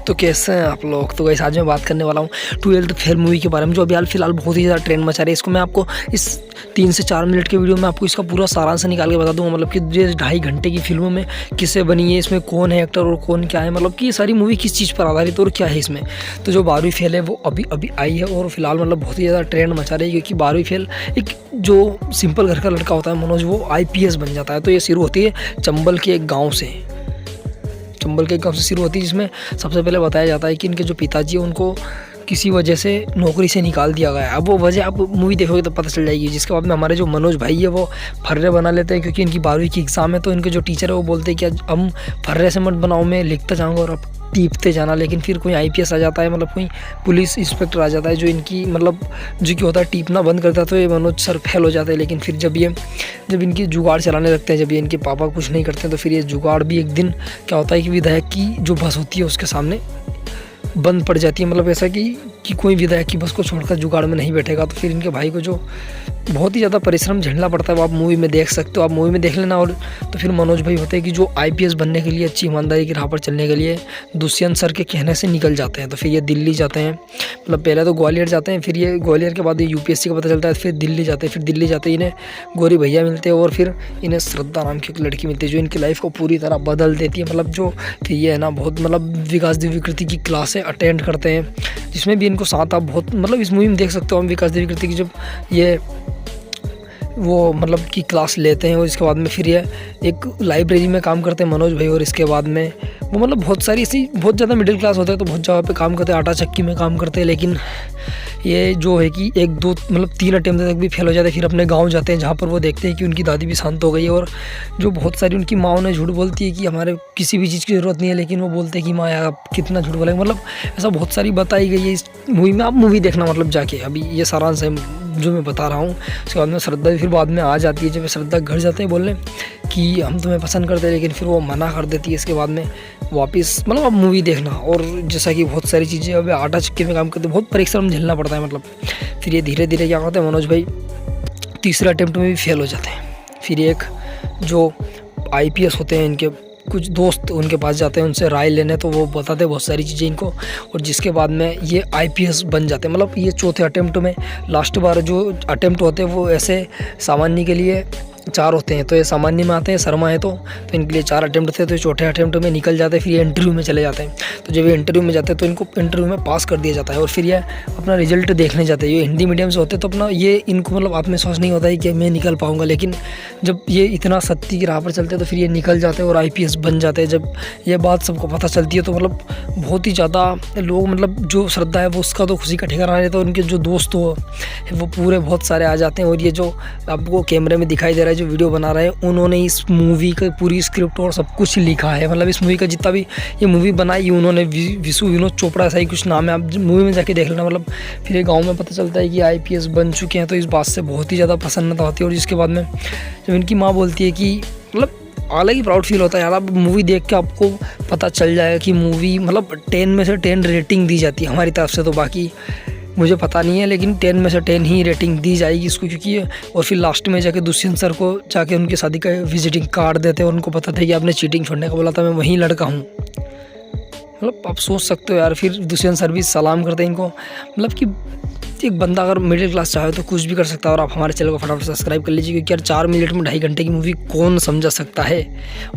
तो कैसे हैं आप लोग। तो गाइस आज मैं बात करने वाला हूँ 12th फेल मूवी के बारे में, जो अभी हाल फिलहाल बहुत ही ज़्यादा ट्रेंड मचा रही है। इसको मैं आपको इस 3 से 4 मिनट के वीडियो में आपको इसका पूरा सारांश निकाल के बता दूँगा। मतलब कि ये 2.5 घंटे की फिल्मों में किससे बनी है, इसमें कौन है एक्टर और कौन क्या है, मतलब कि ये सारी मूवी किस चीज़ पर आधारित और क्या है इसमें। तो जो 12वीं फेल है वो अभी आई है और फिलहाल मतलब बहुत ही ज़्यादा ट्रेंड मचा रही है, क्योंकि 12वीं फेल एक जो सिंपल घर का लड़का होता है मनोज, वो IPS बन जाता है। तो ये शुरू होती है चंबल के एक गाँव से, चंबल के गाँव से शुरू होती है, जिसमें सबसे पहले बताया जाता है कि इनके जो पिताजी है उनको किसी वजह से नौकरी से निकाल दिया गया है। अब वो वजह आप मूवी देखोगे तो पता चल जाएगी। जिसके बाद में हमारे जो मनोज भाई है वो फर्रे बना लेते हैं, क्योंकि इनकी 12वीं की एग्ज़ाम है। तो इनके जो टीचर है वो बोलते हैं कि हम फर्रे से मत बनाओ, मैं लिखता जाऊँगा और अब टीपते जाना। लेकिन फिर कोई IPS आ जाता है, मतलब कोई पुलिस इंस्पेक्टर आ जाता है जो इनकी मतलब जो कि होता है टीपना बंद करता है। तो ये मनोज सर फेल हो जाते हैं। लेकिन फिर जब इनकी जुगाड़ चलाने लगते हैं, जब ये इनके पापा कुछ नहीं करते हैं, तो फिर ये जुगाड़ भी एक दिन क्या होता है कि विधायक की जो बस होती है उसके सामने बंद पड़ जाती है। मतलब ऐसा कि कोई विधायक की बस को छोड़कर जुगाड़ में नहीं बैठेगा। तो फिर इनके भाई को जो बहुत ही ज़्यादा परिश्रम झेलना पड़ता है वो आप मूवी में देख सकते हो, आप मूवी में देख लेना। और तो फिर मनोज भाई होते हैं कि जो IPS बनने के लिए, अच्छी ईमानदारी की राह पर चलने के लिए दुष्यंत सर के कहने से निकल जाते हैं। तो फिर ये दिल्ली जाते हैं, मतलब पहले तो ग्वालियर जाते हैं, फिर ये ग्वालियर के बाद UPSC का पता चलता है, फिर दिल्ली जाते हैं। फिर दिल्ली जाते ही इन्हें गौरी भैया मिलते हैं और फिर इन्हें श्रद्धा नाम की एक लड़की मिलती है जो इनकी लाइफ को पूरी तरह बदल देती है। मतलब जो फिर ये है ना बहुत मतलब विकास दिव्य कृति की क्लासें अटेंड करते हैं, जिसमें भी इनको साथ आप बहुत मतलब इस मूवी में देख सकते हो हम विकास दिव्य कृति की जब ये वो मतलब की क्लास लेते हैं। और इसके बाद में फिर ये एक लाइब्रेरी में काम करते हैं मनोज भाई। और इसके बाद में वो मतलब बहुत सारी ऐसी बहुत ज़्यादा मिडिल क्लास होते हैं तो बहुत जगह पे काम करते हैं, आटा चक्की में काम करते हैं। लेकिन ये जो है कि 1-2 मतलब 3 अटेम्प्ट तक भी फेल हो जाते हैं। फिर अपने गांव जाते हैं जहाँ पर वो देखते हैं कि उनकी दादी भी शांत हो गई है। और जो बहुत सारी उनकी माँ उन्हें झूठ बोलती है कि हमारे किसी भी चीज़ की ज़रूरत नहीं है, लेकिन वो बोलते हैं कि माँ यार आप कितना झूठ बोलेंगे। मतलब ऐसा बहुत सारी बताई गई है इस मूवी में, आप मूवी देखना मतलब जाके। अभी ये सारांश है जो मैं बता रहा हूँ। उसके बाद में श्रद्धा भी फिर बाद में आ जाती है, जब श्रद्धा घर जाते हैं बोलने कि हम तुम्हें पसंद करते हैं, लेकिन फिर वो मना कर देती है। इसके बाद में वापस मतलब आप मूवी देखना। और जैसा कि बहुत सारी चीज़ें अभी आटा चक्की में काम करते हैं, बहुत परिश्रम झेलना पड़ता है। मतलब फिर ये धीरे धीरे क्या करते हैं मनोज भाई तीसरे अटेम्प्ट में भी फेल हो जाते हैं। फिर एक जो IPS होते हैं इनके कुछ दोस्त उनके पास जाते हैं उनसे राय लेने, तो वो बताते हैं बहुत सारी चीज़ें इनको। और जिसके बाद में ये IPS बन जाते हैं। मतलब ये चौथे अटेम्प्ट में, लास्ट बार जो अटेम्प्ट होते हैं वो ऐसे सामान्य के लिए 4 होते हैं। तो ये सामान्य में आते हैं, शर्मा है तो इनके लिए 4 अटेम्प्ट थे। तो चौथे अटेम्प्ट में निकल जाते हैं। फिर ये इंटरव्यू में चले जाते हैं। तो जब ये इंटरव्यू में जाते हैं तो इनको इंटरव्यू में पास कर दिया जाता है। और फिर ये अपना रिजल्ट देखने जाते हैं। ये हिंदी मीडियम से होते हैं तो अपना ये इनको मतलब आत्मविश्वास नहीं होता है कि मैं निकल पाऊँगा। लेकिन जब ये इतना सत्य की राह पर चलते हैं तो फिर ये निकल जाते हैं और IPS बन जाते हैं। जब ये बात सबको पता चलती है तो मतलब बहुत ही ज़्यादा लोग मतलब जो श्रद्धा है वो उसका तो खुशी का ठिकाना नहीं रहता। उनके जो दोस्त हो वो पूरे बहुत सारे आ जाते हैं। और ये जो आपको कैमरे में दिखाई दे रहा है जो वीडियो बना रहे हैं, उन्होंने इस मूवी का पूरी स्क्रिप्ट और सब कुछ लिखा है। मतलब इस मूवी का जितना भी ये मूवी बनाई उन्होंने, विशु विनोद चोपड़ा ऐसा ही कुछ नाम है, आप मूवी में जाके देख लेना। मतलब फिर ये गांव में पता चलता है कि IPS बन चुके हैं, तो इस बात से बहुत ही ज़्यादा प्रसन्नता होती है। और जिसके बाद में जब इनकी माँ बोलती है कि मतलब अलग ही प्राउड फील होता है यार। आप मूवी देख के आपको पता चल जाएगा कि मूवी मतलब 10 में से 10 रेटिंग दी जाती है हमारी तरफ से। तो बाकी मुझे पता नहीं है, लेकिन 10 में से 10 ही रेटिंग दी जाएगी इसको, क्योंकि और फिर लास्ट में जाके दुष्यंत सर को जाके उनकी शादी का विजिटिंग कार्ड देते हैं। उनको पता था कि आपने चीटिंग छोड़ने का बोला था, मैं वहीं लड़का हूँ। मतलब आप सोच सकते हो यार। फिर दुष्यंत सर भी सलाम करते हैं इनको। मतलब कि एक बंदा अगर मिडिल क्लास चाहे तो कुछ भी कर सकता है। और आप हमारे चैनल को फटाफट सब्सक्राइब कर लीजिए, क्योंकि यार 4 मिनट में 2.5 घंटे की मूवी कौन समझा सकता है।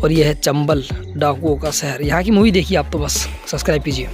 और ये है चंबल डाकुओं का शहर। यहाँ की मूवी देखिए आप तो बस सब्सक्राइब कीजिए।